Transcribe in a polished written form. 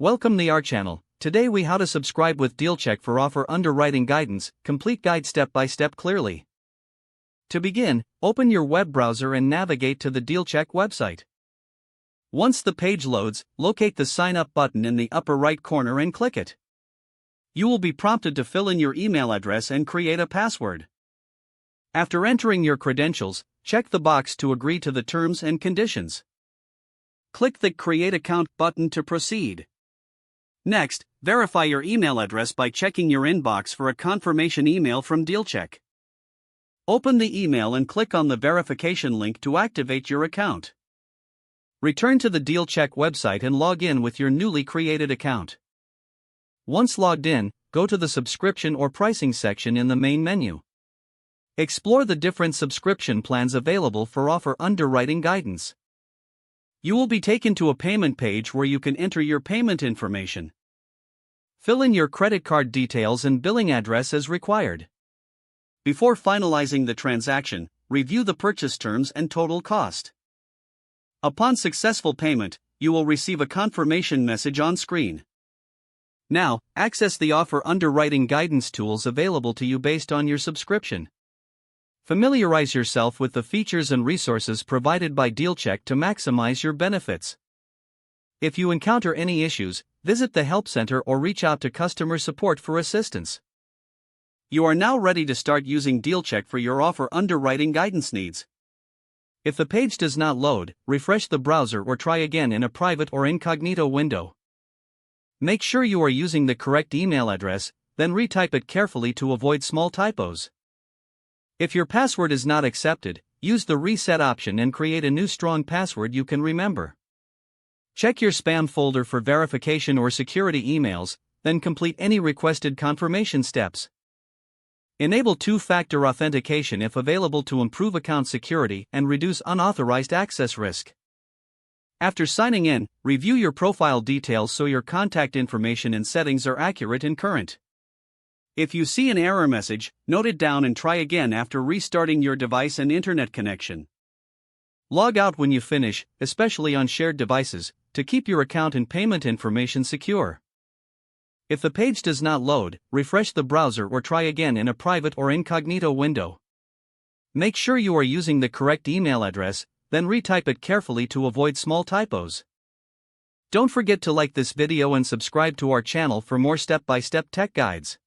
Welcome to our channel. Today we how to subscribe with DealCheck for offer underwriting guidance, complete guide step by step clearly. To begin, open your web browser and navigate to the DealCheck website. Once the page loads, locate the sign up button in the upper right corner and click it. You will be prompted to fill in your email address and create a password. After entering your credentials, check the box to agree to the terms and conditions. Click the Create Account button to proceed. Next, verify your email address by checking your inbox for a confirmation email from DealCheck. Open the email and click on the verification link to activate your account. Return to the DealCheck website and log in with your newly created account. Once logged in, go to the subscription or pricing section in the main menu. Explore the different subscription plans available for offer underwriting guidance. You will be taken to a payment page where you can enter your payment information. Fill in your credit card details and billing address as required. Before finalizing the transaction, review the purchase terms and total cost. Upon successful payment, you will receive a confirmation message on screen. Now, access the offer underwriting guidance tools available to you based on your subscription. Familiarize yourself with the features and resources provided by DealCheck to maximize your benefits. If you encounter any issues, visit the Help Center or reach out to customer support for assistance. You are now ready to start using DealCheck for your offer underwriting guidance needs. If the page does not load, refresh the browser or try again in a private or incognito window. Make sure you are using the correct email address, then retype it carefully to avoid small typos. If your password is not accepted, use the reset option and create a new strong password you can remember. Check your spam folder for verification or security emails, then complete any requested confirmation steps. Enable two-factor authentication if available to improve account security and reduce unauthorized access risk. After signing in, review your profile details so your contact information and settings are accurate and current. If you see an error message, note it down and try again after restarting your device and internet connection. Log out when you finish, especially on shared devices, to keep your account and payment information secure. If the page does not load, refresh the browser or try again in a private or incognito window. Make sure you are using the correct email address, then retype it carefully to avoid small typos. Don't forget to like this video and subscribe to our channel for more step-by-step tech guides.